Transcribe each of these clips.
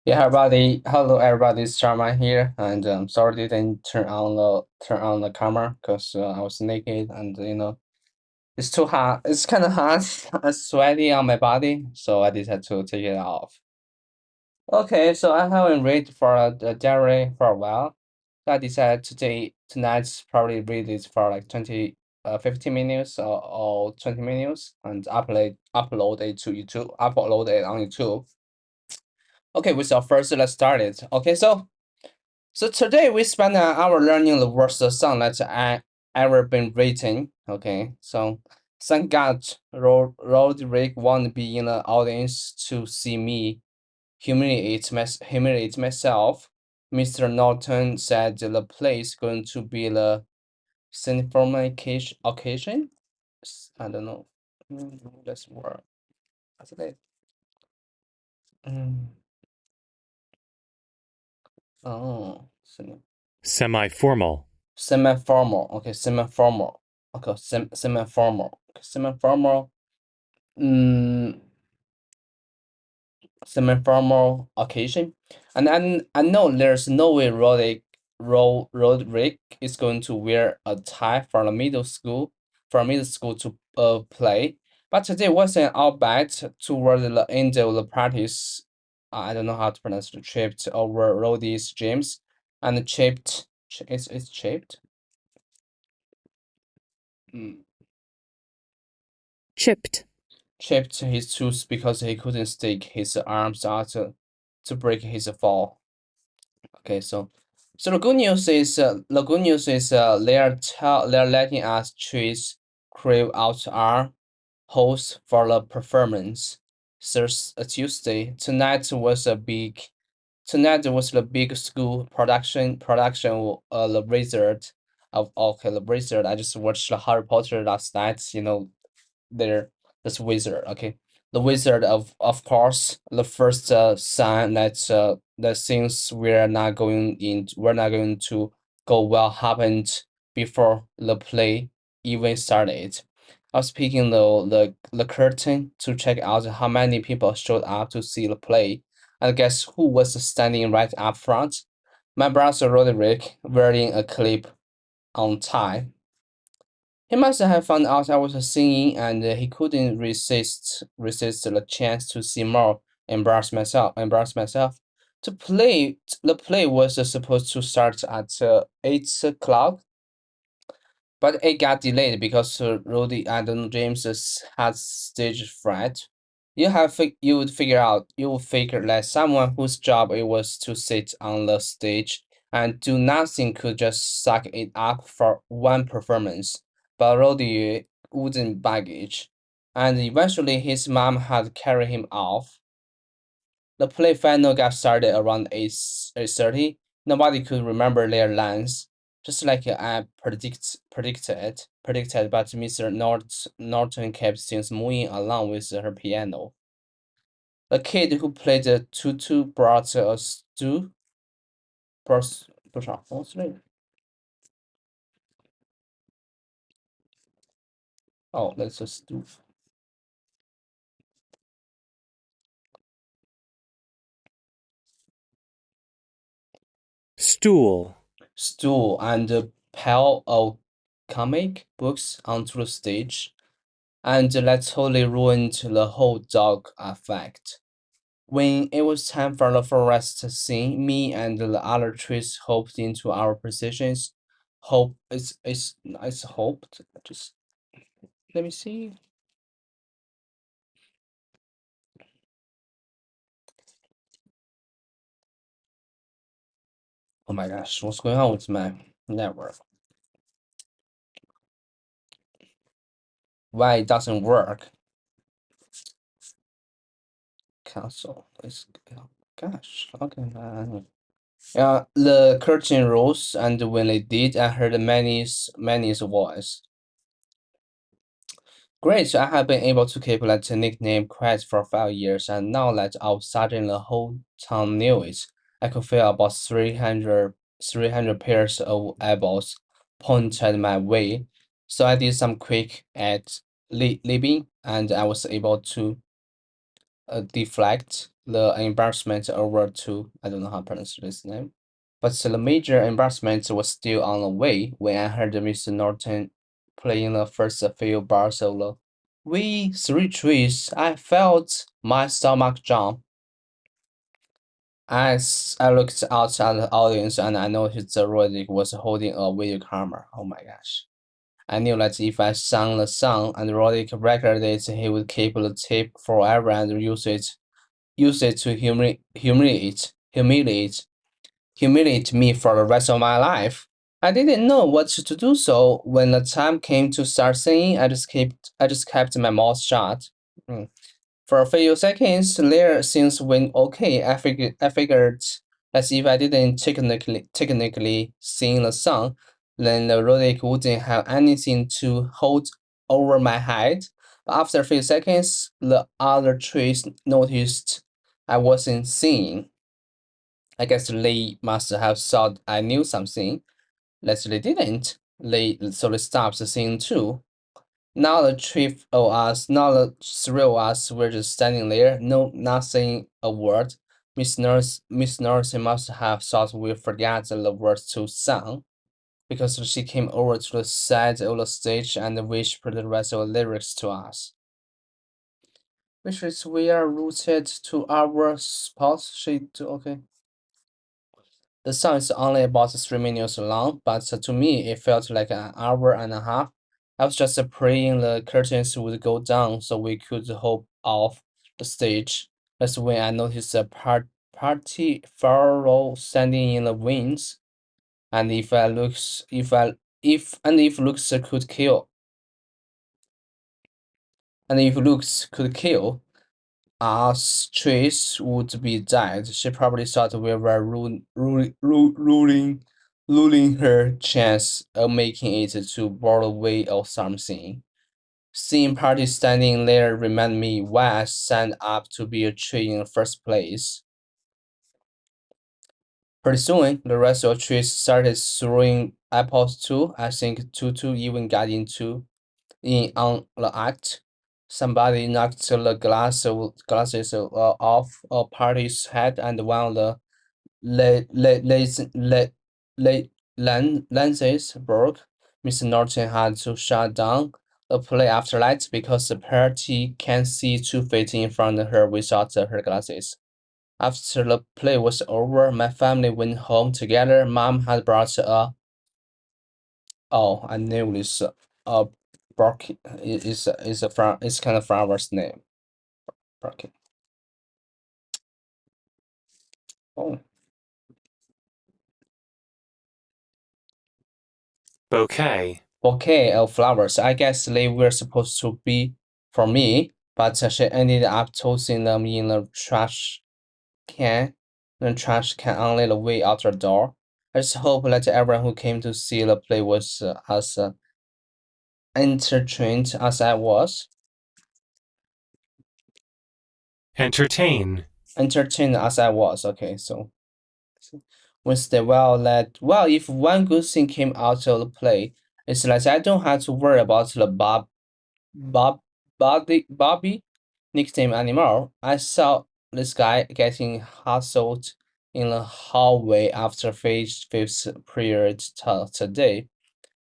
Yeah, everybody. Hello, everybody. It's Sharma here, and sorry didn't turn on the camera because I was naked, and it's too hot. It's kind of hot, sweaty on my body, so I decided to take it off. Okay, so I haven't read for the diary for a while. So I decided tonight's probably read it for like 15 minutes or 20 minutes and upload it to YouTube. Upload it on YouTube. Okay, without first, let's start it. Okay, so today we spend an hour learning the worst song that I ever been written. Okay, so thank God Roderick won't be in the audience to see me humiliate myself. Mr. Norton said the play is going to be the occasion. I don't know. That's word. What's it? Mm, oh, Semi-formal. semi-formal. Okay, semi-formal. Okay, semi-formal. Okay, semi-formal. Mm, semi-formal occasion. And I know there's no way Roderick is going to wear a tie for middle school to play. But today was an outback toward the end of the practice. I don't know how to pronounce the tripped over Roddy's James and chipped. It's chipped. Mm. Chipped. Chipped his tooth because he couldn't stick his arms out to break his fall. Okay, so the good news is they're letting us choose crave out our host for the performance. Tuesday tonight was the big school production the Wizard of okay the Wizard. I just watched the Harry Potter last night. There this wizard. Okay, the wizard of course the first sign that things we're not going to go well happened before the play even started. I was picking the curtain to check out how many people showed up to see the play, and guess who was standing right up front? My brother Roderick wearing a clip on tie. He must have found out I was singing, and he couldn't resist the chance to see more. Embarrass myself. The play was supposed to start at 8 o'clock, but it got delayed because Rudy and James had stage fright. You would figure that someone whose job it was to sit on the stage and do nothing could just suck it up for one performance. But Rudy wouldn't baggage, and eventually his mom had carried him off. The play final got started around 8:30. Nobody could remember their lines, just like I predicted. But Mr. Norton kept things moving along with her piano. The kid who played the tutu brought a stew. Brought 多少？哦，之类的。Oh, that's a stew. Stool. Stool and a pile of comic books onto the stage, and that totally ruined the whole dog effect. When it was time for the forest scene, me and the other trees hopped into our positions. It's hoped. Just let me see. Oh my gosh, what's going on with my network? Why it doesn't work? Cancel. Gosh. Okay. Yeah, the curtain rose, and when it did, I heard Manny's voice. Great, I have been able to keep that nickname quiet for 5 years, and now that all of a sudden the whole town knew it, I could feel about 300 pairs of eyeballs pointed my way. So I did some quick ad libbing, and I was able to deflect the embarrassment over to, I don't know how to pronounce this name, but the major embarrassment was still on the way when I heard Mr. Norton playing the first few bar solo. We three trees, I felt my stomach jump. As I looked out at the audience and I noticed that Roderick was holding a video camera. Oh my gosh. I knew that if I sang the song and Roderick recorded it, he would keep the tape forever and use it to humiliate me for the rest of my life. I didn't know what to do, so when the time came to start singing, I just kept my mouth shut. Mm. For a few seconds later, things went okay. I figured as if I didn't technically sing the song, then the Roderick wouldn't have anything to hold over my head. But after a few seconds, the other trees noticed I wasn't singing. I guess they must have thought I knew something. Leslie didn't. So they stopped singing too. Now the three of us were just standing there, no, not saying a word. Miss Nurse must have thought we forgot the words to song, because she came over to the side of the stage and whispered the rest of the lyrics to us. Which is we are rooted to our spot. Okay. The song is only about 3 minutes long, but to me it felt like an hour and a half. I was just praying the curtains would go down so we could hop off the stage. That's when I noticed a party furrow standing in the wings, and if looks could kill, and if looks could kill, us trees would be dead. She probably thought we were ruling her chance of making it to Broadway or something. Seeing party standing there reminded me why I signed up to be a tree in the first place. Pretty soon, the rest of the trees started throwing apples too. I think Tutu even got in on the act. Somebody knocked the glasses off a party's head, and one of the lenses broke. Mr. Norton had to shut down the play after that because the party can't see 2 feet in front of her without her glasses. After the play was over, my family went home together. Mom had brought a Oh, I knew this. Brock is kind of flower's name. Brock. Oh, Bouquet. bouquet of flowers. I guess they were supposed to be for me, but she ended up tossing them in the trash can. The trash can on the way out the door. I just hope that everyone who came to see the play was as entertained as I was. Entertain. Entertained as I was. Okay, so Wednesday, well, if one good thing came out of the play, it's like I don't have to worry about the Bob, Bobby nickname anymore. I saw this guy getting hustled in the hallway after fifth period today.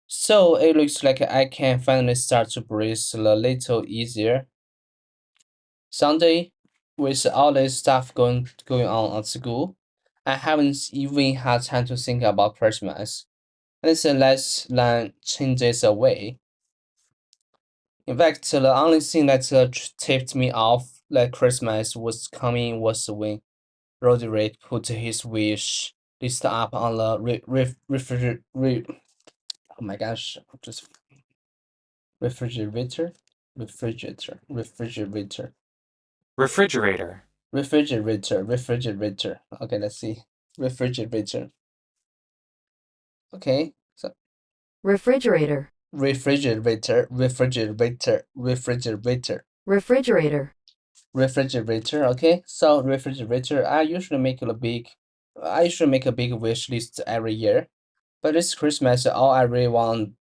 So it looks like I can finally start to breathe a little easier. Sunday, with all this stuff going on at school, I haven't even had time to think about Christmas. And it's less than 10 days away. In fact, the only thing that tipped me off that Christmas was coming was when Roderick put his wish list up on the oh my gosh, just refrigerator, refrigerator, Refrigerator. refrigerator. Okay, let's see, refrigerator. Okay, so refrigerator, refrigerator, refrigerator. Okay, so refrigerator. I usually make a big wish list every year, but this Christmas, all I really want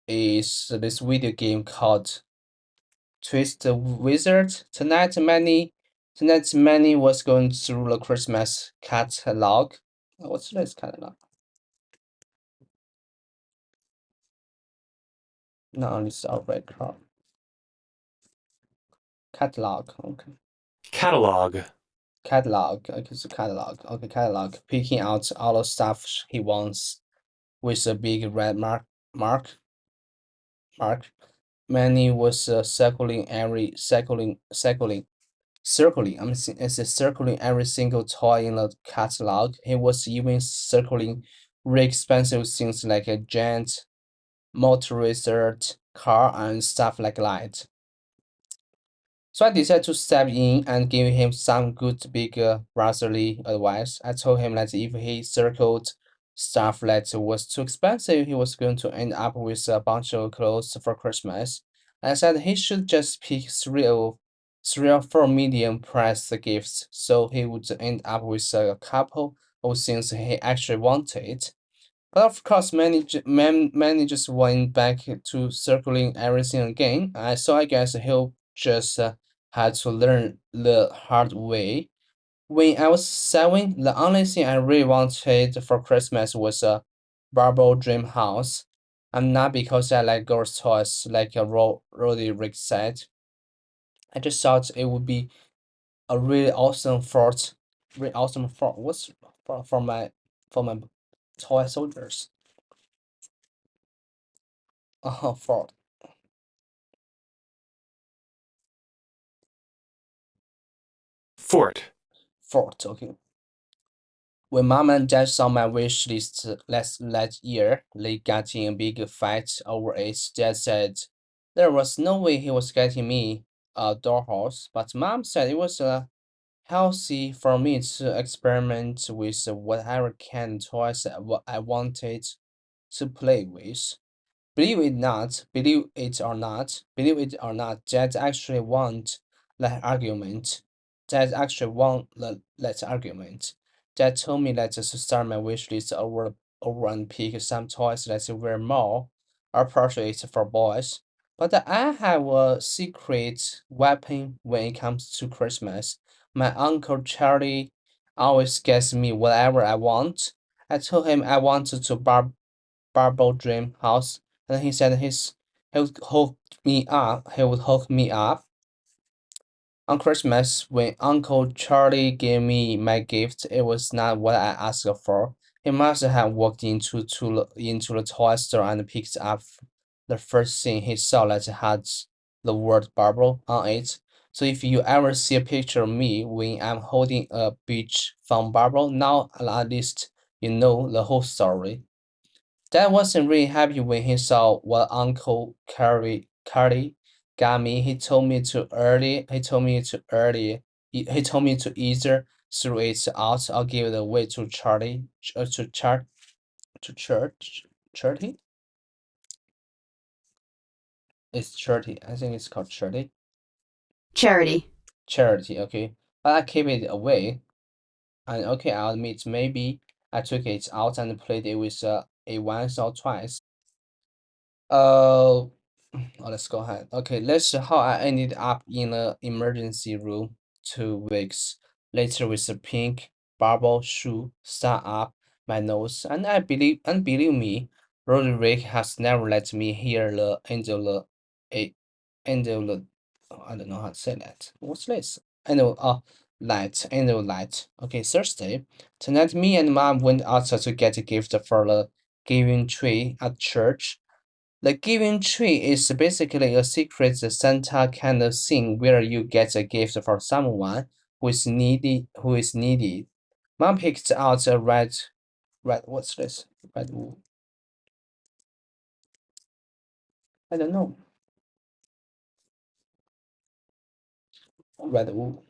is this video game called Twist the Wizard. Tonight, many Tonight, Manny was going through the Christmas catalog. What's this catalog? Not only red card. Catalog, okay. Catalog. Catalog, okay, so catalog, okay, catalog. Picking out all the stuff he wants with a big red mark. Manny was circling. It's circling every single toy in the catalog. He was even circling really expensive things like a giant motorized car and stuff like that. So I decided to step in and give him some good big brotherly advice. I told him that if he circled stuff that was too expensive, he was going to end up with a bunch of clothes for Christmas. I said he should just pick three or four medium priced gifts, so he would end up with a couple of things he actually wanted. But of course, many just went back to circling everything again. So I guess he'll just had to learn the hard way. When I was 7, the only thing I really wanted for Christmas was a bubble dream house. And not because I like girls' toys, like Roddy Rick said. I just thought it would be a really awesome fort. What's for my toy soldiers? Fort. Fort. Fort, okay. When mom and dad saw my wish list last year, they got in a big fight over it. Dad said there was no way he was getting me a dollhouse, but mom said it was healthy for me to experiment with whatever kind of toys I wanted to play with. Believe it or not, Dad actually won that argument. That argument. Dad told me that to start my wish list over and pick some toys that were more appropriate for boys. But I have a secret weapon when it comes to Christmas. My Uncle Charlie always gets me whatever I want. I told him I wanted to Barbell Dream House, and he said he would hook me up. He would hook me up on Christmas when Uncle Charlie gave me my gift. It was not what I asked for. He must have walked into the toy store and picked up the first thing he saw that had the word Barbell on it. So if you ever see a picture of me when I'm holding a beach foam Barbell, now at least you know the whole story. Dad wasn't really happy when he saw what Uncle Carly got me. He told me to he told me to either throw it out or give it away to Charlie to Charity. It's Charity. I think it's called Charity. Charity. Charity. Okay, but I keep it away. And okay, I'll admit maybe I took it out and played it with a once or twice. Uh, let's go ahead. Okay, let's see how I ended up in a emergency room 2 weeks later with a pink bubble shoe stuck up my nose, and believe me, Roderick has never let me hear the a end of the I don't know how to say that. What's this? End of light. Okay, Thursday. Tonight me and mom went outside to get a gift for the giving tree at church. The giving tree is basically a secret Santa kind of thing where you get a gift for someone who is needy. Mom picked out a red what's this? Red wool. I don't know. Red wool.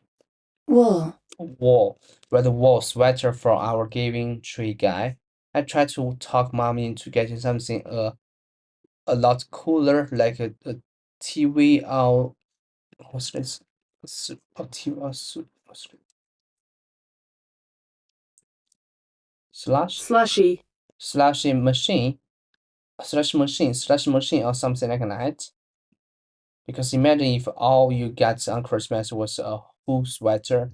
Wool. Red wool sweater for our giving tree guy. I tried to talk mom into getting something a lot cooler like a TV or what's this? A TV or slush Slushy. slushing machine, slush machine, or something like that. Because imagine if all you got on Christmas was a cool sweater.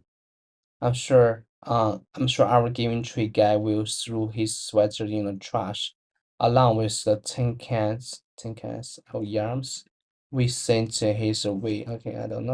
I'm sure our giving tree guy will throw his sweater in the trash, along with the tin cans of yams we sent his way. Okay, I don't know.